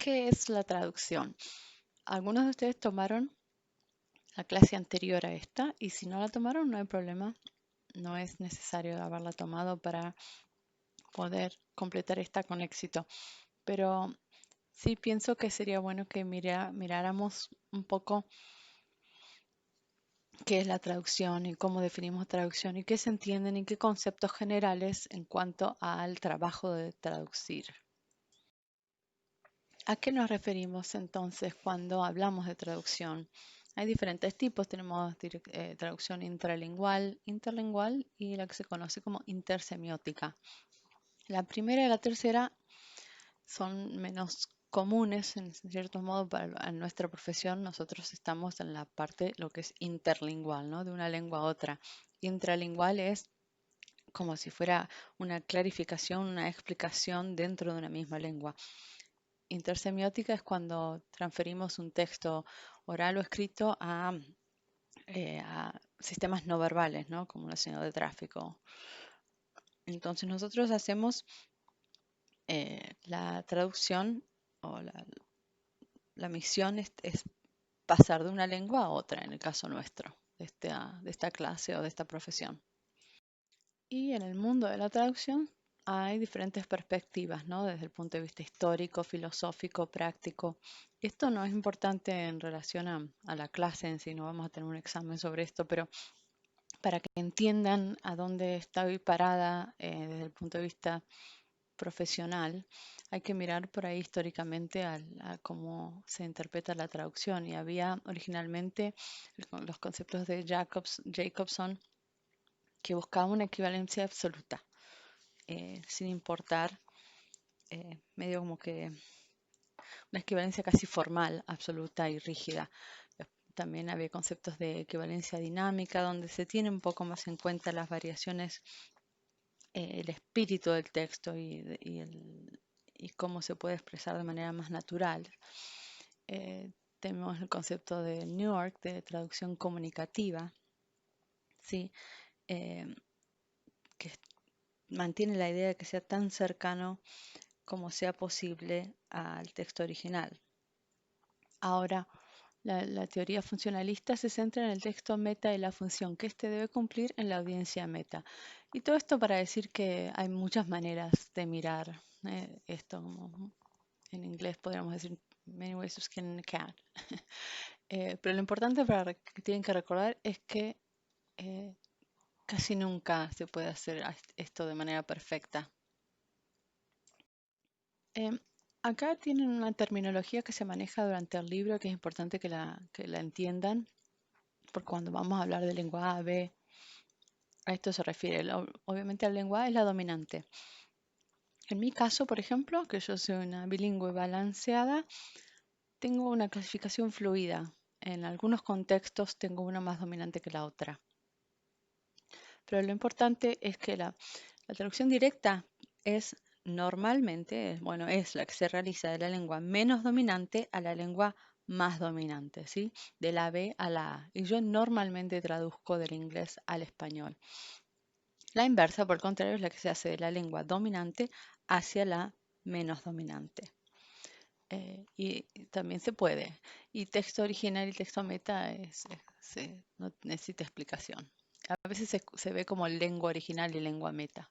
¿Qué es la traducción? Algunos de ustedes tomaron la clase anterior a esta y si no la tomaron no hay problema, no es necesario haberla tomado para poder completar esta con éxito. Pero sí pienso que sería bueno que miráramos un poco qué es la traducción y cómo definimos traducción y qué se entienden y qué conceptos generales en cuanto al trabajo de traducir. ¿A qué nos referimos entonces cuando hablamos de traducción? Hay diferentes tipos, tenemos traducción intralingual, interlingual y la que se conoce como intersemiótica. La primera y la tercera son menos comunes en cierto modo para nuestra profesión. Nosotros estamos en la parte, lo que es interlingual, ¿no? De una lengua a otra. Intralingual es como si fuera una clarificación, una explicación dentro de una misma lengua. Intersemiótica es cuando transferimos un texto oral o escrito a sistemas no verbales, ¿no? Como una señal de tráfico. Entonces nosotros hacemos la traducción o la misión es pasar de una lengua a otra, en el caso nuestro, de esta clase o de esta profesión. Y en el mundo de la traducción hay diferentes perspectivas, ¿no? Desde el punto de vista histórico, filosófico, práctico. Esto no es importante en relación a la clase en sí, no vamos a tener un examen sobre esto, pero para que entiendan a dónde estoy parada desde el punto de vista profesional, hay que mirar por ahí históricamente a cómo se interpreta la traducción. Y había originalmente los conceptos de Jacobson que buscaba una equivalencia absoluta, sin importar, medio como que una equivalencia casi formal, absoluta y rígida. También había conceptos de equivalencia dinámica, donde se tiene un poco más en cuenta las variaciones, el espíritu del texto y cómo se puede expresar de manera más natural. Tenemos el concepto de Newark, de traducción comunicativa, ¿sí? Eh, que mantiene la idea de que sea tan cercano como sea posible al texto original. Ahora, la teoría funcionalista se centra en el texto meta y la función que éste debe cumplir en la audiencia meta. Y todo esto para decir que hay muchas maneras de mirar esto, como en inglés podríamos decir many ways of skinning a cat. Pero lo importante que tienen que recordar es que eh, casi nunca se puede hacer esto de manera perfecta. Em, Acá tienen una terminología que se maneja durante el libro que es importante que la entiendan, porque cuando vamos a hablar de lengua A, B, a esto se refiere. Obviamente la lengua A es la dominante. En mi caso, por ejemplo, que yo soy una bilingüe balanceada, tengo una clasificación fluida. En algunos contextos tengo una más dominante que la otra. Pero lo importante es que la traducción directa es normalmente, bueno, es la que se realiza de la lengua menos dominante a la lengua más dominante, ¿sí? De la B a la A. Y yo normalmente traduzco del inglés al español. La inversa, por el contrario, es la que se hace de la lengua dominante hacia la menos dominante. Y también se puede. Y texto original y texto meta no necesita explicación. A veces se ve como lengua original y lengua meta.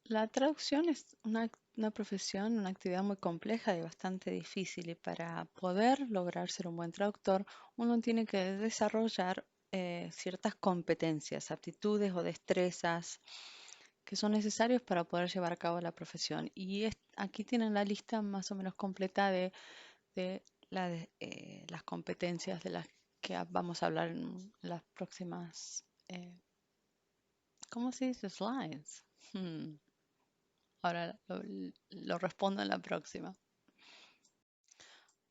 La traducción es una profesión, una actividad muy compleja y bastante difícil. Y para poder lograr ser un buen traductor, uno tiene que desarrollar ciertas competencias, aptitudes o destrezas que son necesarios para poder llevar a cabo la profesión. Y aquí tienen la lista más o menos completa de las competencias de las que vamos a hablar en las próximas, ¿cómo se dice? Slides. Ahora lo respondo en la próxima.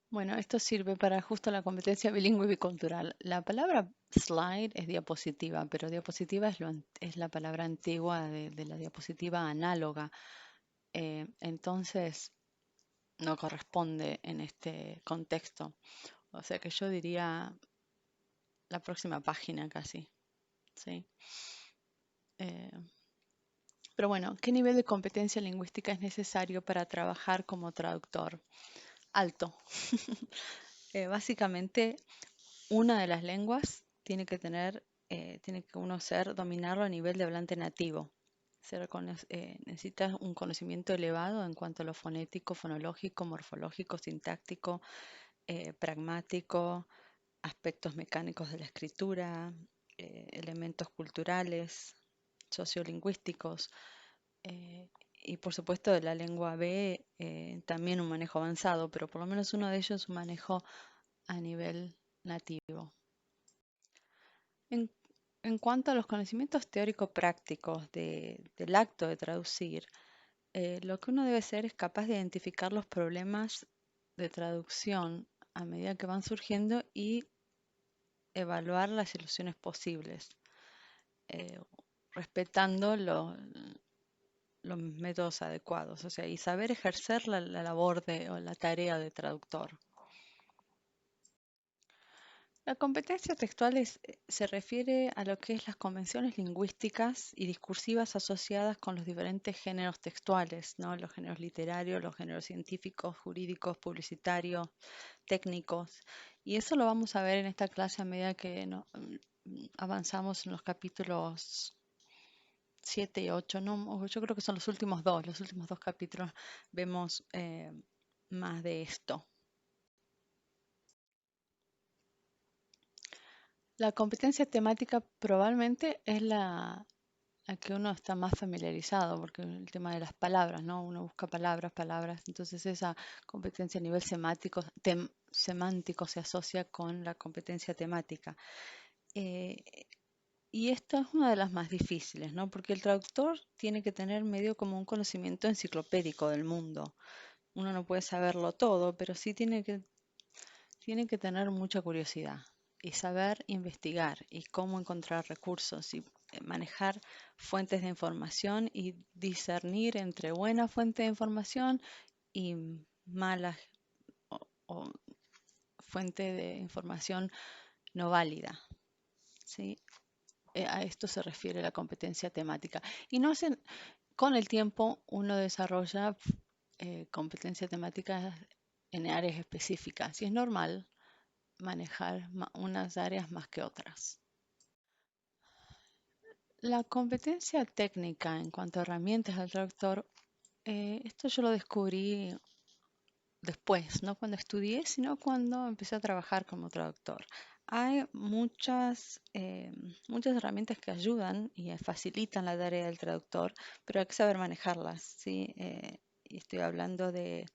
Bueno, esto sirve para justo la competencia bilingüe y bicultural. La palabra slide es diapositiva, pero diapositiva es la palabra antigua de la diapositiva análoga. Entonces, no corresponde en este contexto. O sea que yo diría la próxima página casi, ¿sí? Eh, Pero bueno, ¿qué nivel de competencia lingüística es necesario para trabajar como traductor? Alto. Básicamente, una de las lenguas tiene que uno dominarlo a nivel de hablante nativo. Necesita un conocimiento elevado en cuanto a lo fonético, fonológico, morfológico, sintáctico, pragmático, aspectos mecánicos de la escritura, elementos culturales, sociolingüísticos, eh, y por supuesto de la lengua B, también un manejo avanzado, pero por lo menos uno de ellos un manejo a nivel nativo. En, en cuanto a los conocimientos teórico-prácticos del acto de traducir, lo que uno debe ser es capaz de identificar los problemas de traducción a medida que van surgiendo y evaluar las soluciones posibles, eh, respetando los métodos adecuados, o sea, y saber ejercer la labor o la tarea de traductor. La competencia textual se refiere a lo que es las convenciones lingüísticas y discursivas asociadas con los diferentes géneros textuales, ¿no? Los géneros literarios, los géneros científicos, jurídicos, publicitarios, técnicos. Y eso lo vamos a ver en esta clase a medida que avanzamos en los capítulos 7 y 8, ¿no? Yo creo que son los últimos dos capítulos vemos más de esto. La competencia temática probablemente es la que uno está más familiarizado, porque el tema de las palabras, ¿no? Uno busca palabras, entonces esa competencia a nivel semántico se asocia con la competencia temática. Eh, y esta es una de las más difíciles, ¿no? Porque el traductor tiene que tener medio como un conocimiento enciclopédico del mundo. Uno no puede saberlo todo, pero sí tiene que tener mucha curiosidad y saber investigar y cómo encontrar recursos y manejar fuentes de información y discernir entre buena fuente de información y mala o fuente de información no válida, ¿sí? A esto se refiere la competencia temática. Y no hacen, con el tiempo uno desarrolla competencia temática en áreas específicas y es normal manejar unas áreas más que otras. La competencia técnica en cuanto a herramientas del traductor, esto yo lo descubrí después, no cuando estudié, sino cuando empecé a trabajar como traductor. Hay muchas herramientas que ayudan y facilitan la tarea del traductor, pero hay que saber manejarlas, ¿sí? Y estoy hablando de-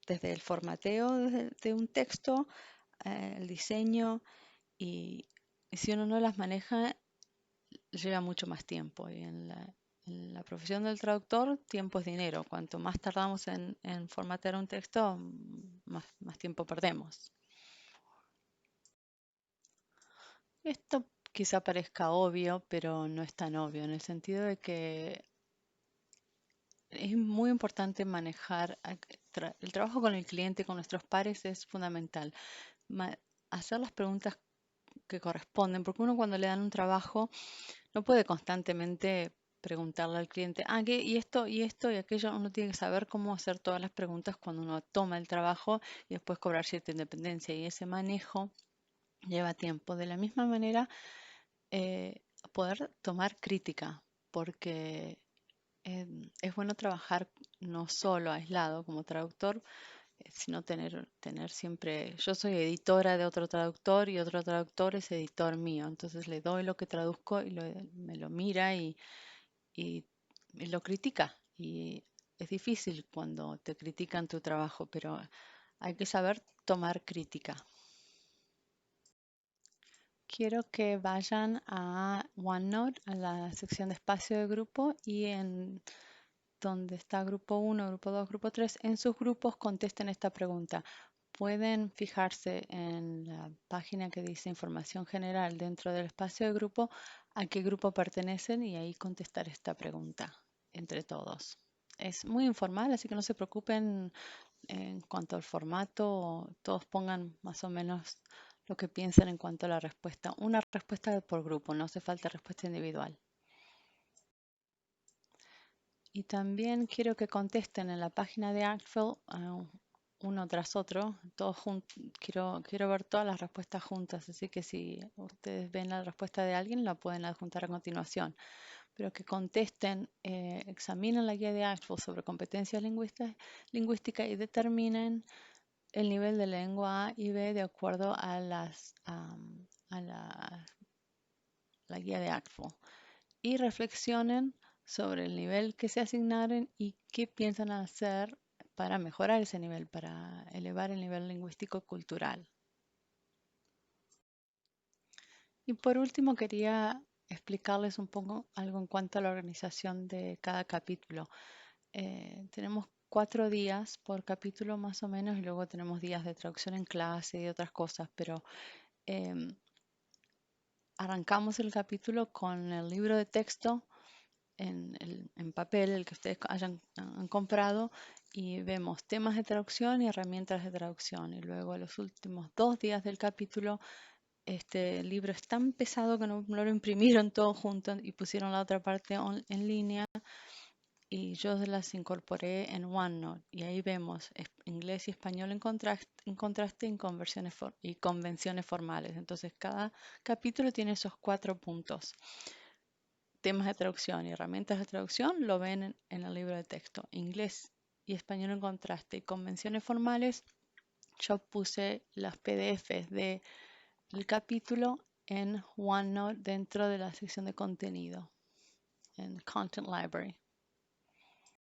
desde el formateo de un texto, el diseño, y, y si uno no las maneja, lleva mucho más tiempo. Y en la profesión del traductor, tiempo es dinero. Cuanto más tardamos en formatear un texto, más tiempo perdemos. Esto quizá parezca obvio, pero no es tan obvio, en el sentido de que es muy importante manejar el trabajo con el cliente, con nuestros pares, es fundamental. Hacer las preguntas que corresponden, porque uno cuando le dan un trabajo no puede constantemente preguntarle al cliente, y esto y aquello. Uno tiene que saber cómo hacer todas las preguntas cuando uno toma el trabajo y después cobrar cierta independencia. Y ese manejo lleva tiempo. De la misma manera, eh, poder tomar crítica, porque es bueno trabajar no solo aislado como traductor, sino tener siempre, yo soy editora de otro traductor y otro traductor es editor mío, entonces le doy lo que traduzco y me lo mira y lo critica. Y es difícil cuando te critican tu trabajo, pero hay que saber tomar crítica. Quiero que vayan a OneNote, a la sección de espacio de grupo, y en donde está grupo 1, grupo 2, grupo 3, en sus grupos contesten esta pregunta. Pueden fijarse en la página que dice información general dentro del espacio de grupo, a qué grupo pertenecen y ahí contestar esta pregunta entre todos. Es muy informal, así que no se preocupen en cuanto al formato, todos pongan más o menos lo que piensan en cuanto a la respuesta. Una respuesta por grupo, no hace falta respuesta individual. Y también quiero que contesten en la página de Actful uno tras otro, todos quiero ver todas las respuestas juntas, así que si ustedes ven la respuesta de alguien, la pueden adjuntar a continuación. Pero que contesten, examinen la guía de Actful sobre competencias lingüísticas y determinen el nivel de lengua A y B de acuerdo a la guía de Actful. Y reflexionen sobre el nivel que se asignaron y qué piensan hacer para mejorar ese nivel, para elevar el nivel lingüístico cultural. Y por último, quería explicarles un poco algo en cuanto a la organización de cada capítulo. Tenemos 4 días por capítulo más o menos y luego tenemos días de traducción en clase y otras cosas, pero em, arrancamos el capítulo con el libro de texto en papel, el que ustedes han comprado, y vemos temas de traducción y herramientas de traducción. Y luego los últimos 2 días del capítulo, este libro es tan pesado que no lo imprimieron todo junto y pusieron la otra parte en línea y yo las incorporé en OneNote. Y ahí vemos inglés y español en contraste y y convenciones formales. Entonces cada capítulo tiene esos 4 puntos. Temas de traducción y herramientas de traducción lo ven en el libro de texto. Inglés y español en contraste y convenciones formales, yo puse las PDFs del capítulo en OneNote dentro de la sección de contenido, en Content Library.